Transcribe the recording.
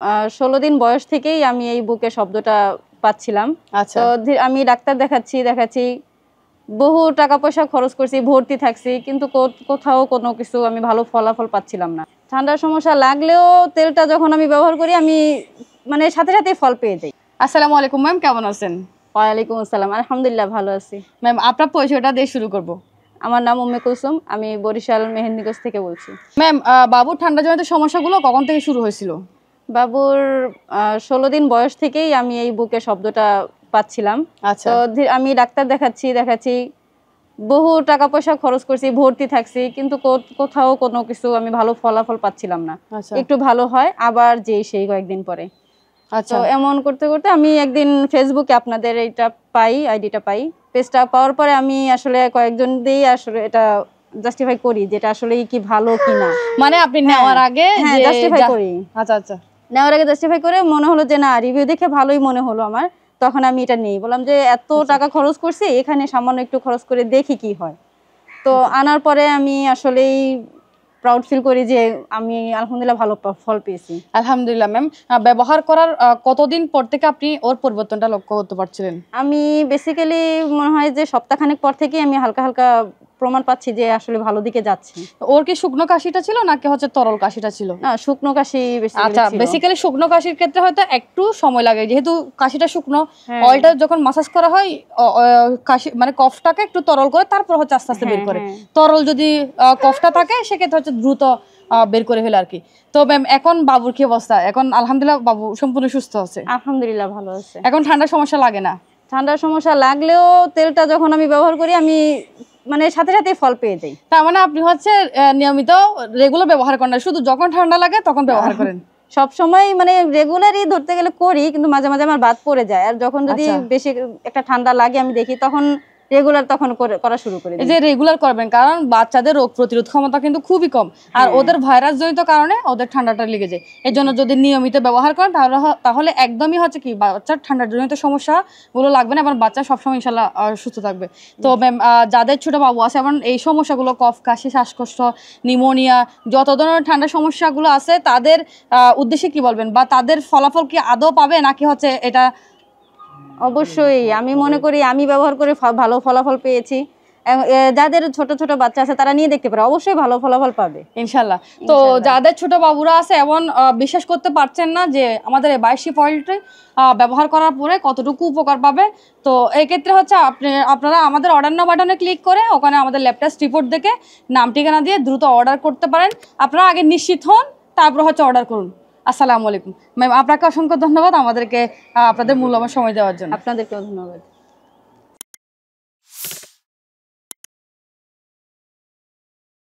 ১৬ দিন বয়স থেকেই আমি এই বুকে শব্দটা পাচ্ছিলাম। আচ্ছা। তো আমি ডাক্তার দেখাচ্ছি। বহু টাকা পয়সা খরচ করছি, ভর্তি থাকছি। কিন্তু কোথাও কোনো কিছু আমি ভালো ফলাফল পাচ্ছিলাম না। ঠান্ডার সমস্যা লাগলেও তেলটা যখন আমি ব্যবহার করি আমি মানে সাথে সাথেই ফল পেয়ে যাই। আসসালামু আলাইকুম ম্যাম, কেমন আছেন? ওয়ালাইকুম আসসালাম। আলহামদুলিল্লাহ ভালো আছি। ম্যাম, আপনার পরিচয়টা দিয়ে শুরু করব। আমার নাম উম্মে কুলসুম। আমি বরিশাল মেহেন্দিগঞ্জ থেকে বলছি। ম্যাম, বাবুর ঠান্ডাজনিত সমস্যাগুলো কখন থেকে শুরু হয়েছিল? বাবুর ১৬ দিন বয়স থেকেই আমি এই বুকে শব্দটা পাচ্ছিলাম। আচ্ছা। তো আমি ডাক্তার দেখাচ্ছি। বহু টাকা পয়সা খরচ করছি, ভর্তি থাকছি। কিন্তু কোথাও কোনো কিছু আমি ভালো ফলাফল পাচ্ছিলাম না। আচ্ছা। একটু ভালো হয়, আবার সেই কয়েকদিন পরে। আচ্ছা। তো এমন করতে আমি একদিন ফেসবুকে আপনাদের এইটা আইডিটা পাই। পেজটা পাওয়ার পরে আমি আসলে কয়েকজন দিয়েই আসলে এটা জাস্টিফাই করি যে এটা আসলেই কি ভালো কিনা। মানে আপনি নেওয়ার আগে হ্যাঁ, জাস্টিফাই করি। আচ্ছা আচ্ছা। নেওয়ার আগে জাস্টিফাই করে মনে হলো যে না, রিভিউ দেখে ভালোই মনে হলো আমার। তখন আমি এটা নেই, বললাম যে এত টাকা খরচ করছি, এখানে সামান্য একটু খরচ করে দেখি কি হয়। তো আনার পরে আমি আসলেই প্রাউড ফিল করি যে আমি আলহামদুলিল্লাহ ভালো ফল পেয়েছি। আলহামদুলিল্লাহ ম্যাম। ব্যবহার করার কতদিন পর থেকে আপনি ওর পরিবর্তনটা লক্ষ্য করতে পারছিলেন? আমি বেসিক্যালি মনে হয় যে সপ্তাহখানেক পর থেকেই আমি হালকা হালকা প্রমাণ পাচ্ছি যে আসলে ভালো দিকে যাচ্ছে। ওর কি শুকনো কাশিটা ছিল নাকি হচ্ছে তরল কাশিটা ছিল? না, শুকনো কাশি বেশি। আচ্ছা, বেসিক্যালি শুকনো কাশির ক্ষেত্রে হয়তো একটু সময় লাগে, যেহেতু কাশিটা শুকনো। অয়েলটা যখন মাসাজ করা হয় কাশি মানে কফটাকে একটু তরল করে তারপর হচ্ছে আস্তে আস্তে বের করে। তরল যদি কফটা থাকে সেক্ষেত্রে হচ্ছে দ্রুত বের করে ফেলে আর কি। তো ম্যাম, এখন বাবুর কি অবস্থা? এখন আলহামদুলিল্লাহ বাবু সম্পূর্ণ সুস্থ আছে? আলহামদুলিল্লাহ ভালো আছে। এখন ঠান্ডার সমস্যা লাগে না? ঠান্ডার সমস্যা লাগলেও তেলটা যখন আমি ব্যবহার করি আমি মানে সাথে সাথেই ফল পেয়ে যাই। তার মানে আপনি হচ্ছে নিয়মিত রেগুলার ব্যবহার করেন না, শুধু যখন ঠান্ডা লাগে তখন ব্যবহার করেন? সব সময় মানে রেগুলারই ধরতে গেলে করি, কিন্তু মাঝে মাঝে আমার বাদ পড়ে যায়। আর যখন যদি বেশি একটা ঠান্ডা লাগে আমি দেখি তখন রেগুলার তখন করা শুরু করি। এই যে রেগুলার করবেন, কারণ বাচ্চাদের রোগ প্রতিরোধ ক্ষমতা কিন্তু খুবই কম, আর ওদের ভাইরাস জনিত কারণে ওদের ঠান্ডাটা লেগে যায়। এই জন্য যদি নিয়মিত ব্যবহার করেন তাহলে একদমই হচ্ছে কি বাচ্চার ঠান্ডার জনিত সমস্যাগুলো লাগবে না এবং বাচ্চা সবসময় ইনশাল্লাহ সুস্থ থাকবে। তো ম্যাম, যাদের ছোট বাবু আছে এবং এই সমস্যাগুলো কফ কাশি শ্বাসকষ্ট নিউমোনিয়া যত ধরনের ঠান্ডার সমস্যাগুলো আছে তাদের উদ্দেশ্যে কি বলবেন, বা তাদের ফলাফল কি আদৌ পাবে নাকি হচ্ছে এটা? অবশ্যই আমি মনে করি আমি ব্যবহার করে ভালো ফলাফল পেয়েছি। যাদের ছোট ছোট বাচ্চা আছে তারা নিয়ে দেখতে পারে, অবশ্যই ভালো ফলাফল পাবে ইনশাল্লাহ। তো যাদের ছোট বাবুরা আছে এবং বিশ্বাস করতে পারছেন না যে আমাদের এই বায়োশিপ অয়েলটি ব্যবহার করার পরে কতটুকু উপকার পাবে, তো এই ক্ষেত্রে হচ্ছে আপনারা আমাদের অর্ডার নাও বাটনে ক্লিক করে ওখানে আমাদের ল্যাব টেস্ট রিপোর্ট দেখে নাম ঠিকানা দিয়ে দ্রুত অর্ডার করতে পারেন। আপনারা আগে নিশ্চিত হন, তারপর হচ্ছে অর্ডার করুন। আসসালামু আলাইকুম ম্যাম, আপনাকে অসংখ্য ধন্যবাদ আমাদেরকে আপনাদের মূল্যবান সময় দেওয়ার জন্য। আপনাদেরকেও ধন্যবাদ।